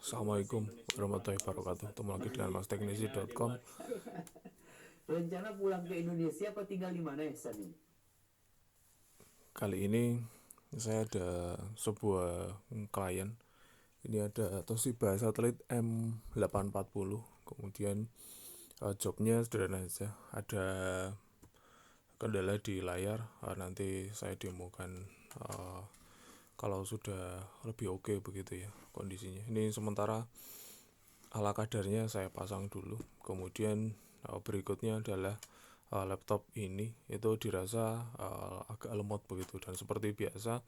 Assalamualaikum warahmatullahi wabarakatuh. Ketemu lagi dengan masteknisi.com. Rencana pulang ke Indonesia apa tinggal di mana ya San ini? Kali ini saya ada sebuah klien. Ini ada Toshiba Satellite M840. Kemudian jobnya sederhana saja. Ada kendala di layar. Nanti saya demokan kalau sudah lebih oke begitu ya kondisinya. Ini sementara ala kadarnya saya pasang dulu. Kemudian berikutnya adalah laptop ini itu dirasa agak lemot begitu, dan seperti biasa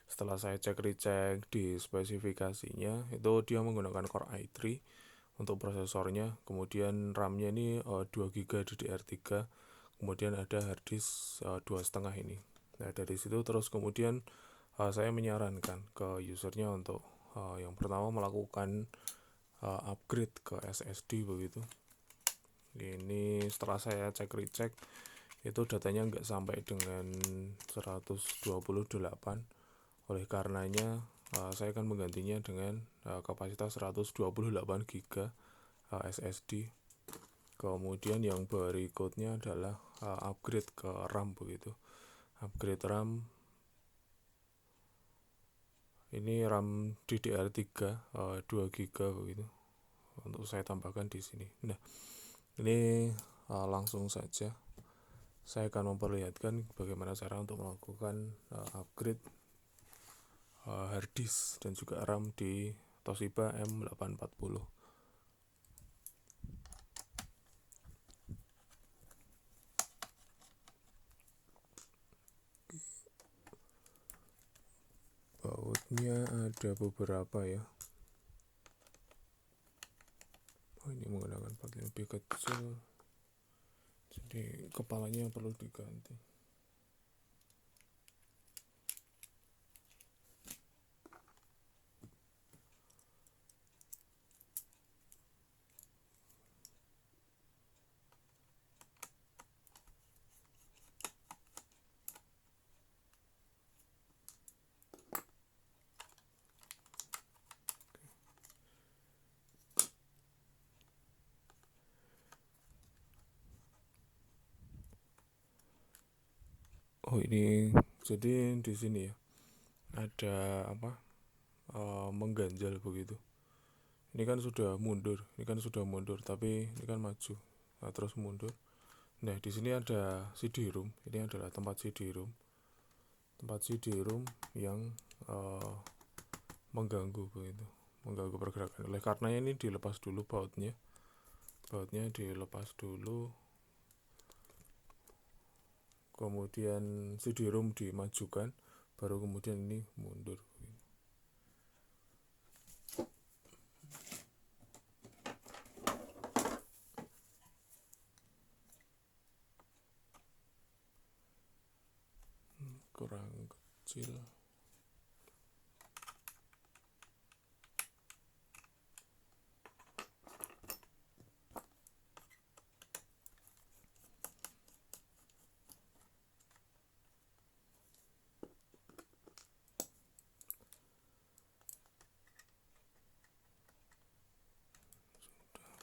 setelah saya cek recheck di spesifikasinya itu dia menggunakan Core i3 untuk prosesornya. Kemudian RAM-nya ini 2 GB DDR3, kemudian ada harddisk 2,5 ini. Nah dari situ terus kemudian saya menyarankan ke usernya untuk yang pertama melakukan upgrade ke SSD begitu. Ini setelah saya cek recheck itu datanya nggak sampai dengan 128. Oleh karenanya saya akan menggantinya dengan kapasitas 128 GB SSD. Kemudian yang berikutnya adalah upgrade ke RAM begitu. Upgrade RAM ini RAM DDR3 2 GB begitu untuk saya tambahkan di sini. Nah, ini langsung saja saya akan memperlihatkan bagaimana cara untuk melakukan upgrade hard disk dan juga RAM di Toshiba M840. Bautnya ada beberapa ya. Ini menggunakan part lebih kecil, jadi kepalanya perlu diganti. Oh ini jadi di sini ya ada apa mengganjal begitu. Ini kan sudah mundur, tapi ini kan maju. Nah, terus mundur. Nah di sini ada CD-ROM. Ini adalah tempat CD-ROM, yang uh, mengganggu begitu, mengganggu pergerakan. Oleh karena ini dilepas dulu bautnya dilepas dulu, kemudian CD-ROM dimajukan, baru kemudian ini mundur. Kurang kecil.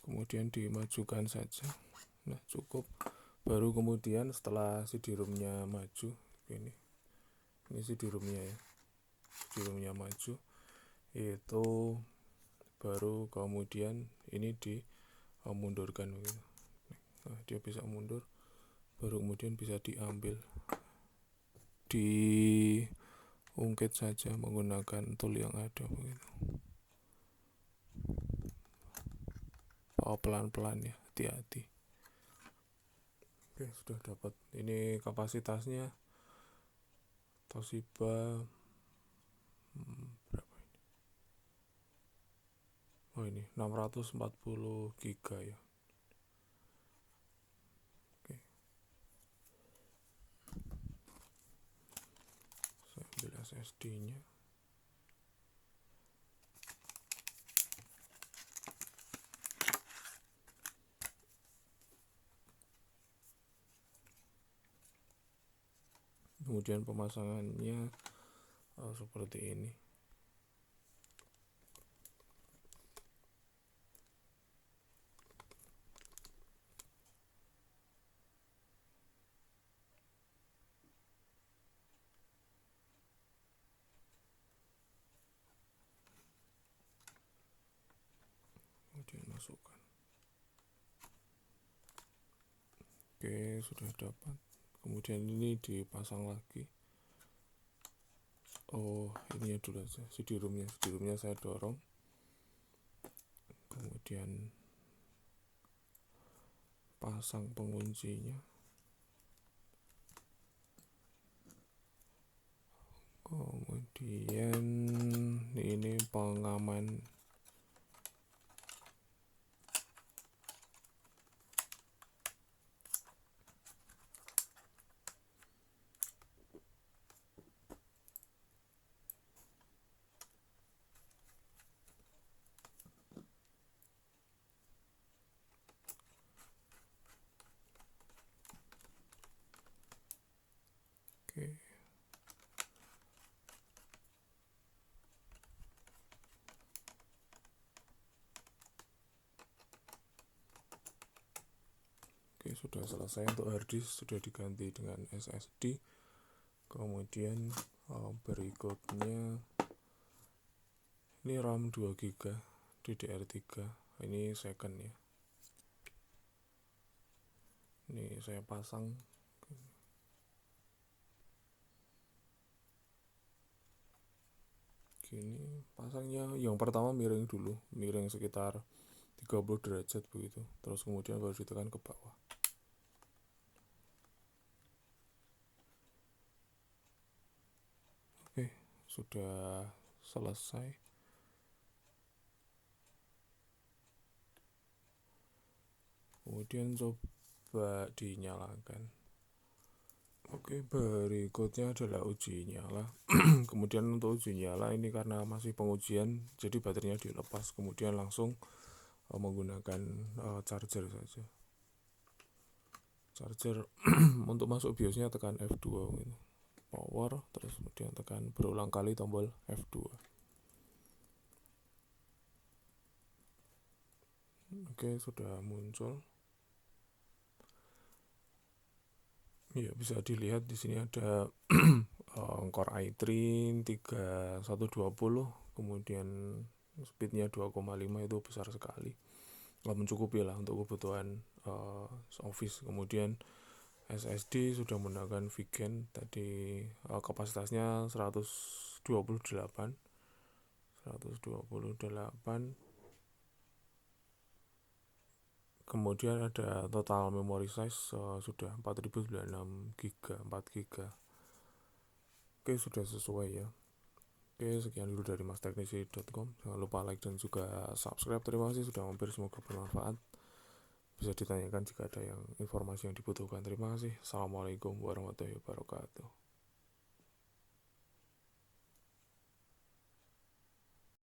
Kemudian dimajukan saja. Nah cukup. Baru kemudian setelah CD-ROM-nya maju, ini CD-ROM-nya ya, CD-ROM-nya maju, itu baru kemudian ini dimundurkan begitu. Nah, dia bisa mundur, baru kemudian bisa diambil, diungkit saja menggunakan tool yang ada begitu. Pelan-pelan ya, hati-hati. Oke, sudah dapat. Ini kapasitasnya Toshiba berapa ini? Oh ini 640 GB ya. Oke, saya ambil SSD-nya. Kemudian pemasangannya seperti ini. kemudian masukkan. Oke, sudah dapat. Kemudian ini dipasang lagi. Oh, ini dulu aja CD-ROM-nya saya dorong, kemudian pasang penguncinya, kemudian ini pengaman. Oke. Oke, sudah selesai. Untuk harddisk sudah diganti dengan SSD. Kemudian berikutnya ini RAM 2 GB DDR3. Ini second ya. Ini saya pasang. Gini, pasangnya yang pertama miring dulu, miring sekitar 30 derajat begitu. Terus kemudian baru ditekan ke bawah. Oke, sudah selesai. Kemudian coba dinyalakan. Oke, berikutnya adalah uji nyala. Kemudian untuk uji nyala ini karena masih pengujian, jadi baterainya dilepas, kemudian langsung menggunakan charger saja. Charger untuk masuk BIOSnya tekan F2 gitu. Power, terus kemudian tekan berulang kali tombol F2. Oke, sudah muncul. Ya, bisa dilihat di sini ada Core i3 3120, kemudian speednya 2,5, itu besar sekali, nggak mencukupi lah untuk kebutuhan office. Kemudian SSD sudah menggunakan Vigen tadi, kapasitasnya 128. Kemudian ada total memory size sudah 4096 GB, 4 GB. Oke, sudah sesuai ya. Oke, sekian dulu dari masteknisi.com. Jangan lupa like dan juga subscribe. Terima kasih sudah mampir, semoga bermanfaat. Bisa ditanyakan jika ada informasi yang dibutuhkan. Terima kasih. Assalamualaikum warahmatullahi wabarakatuh.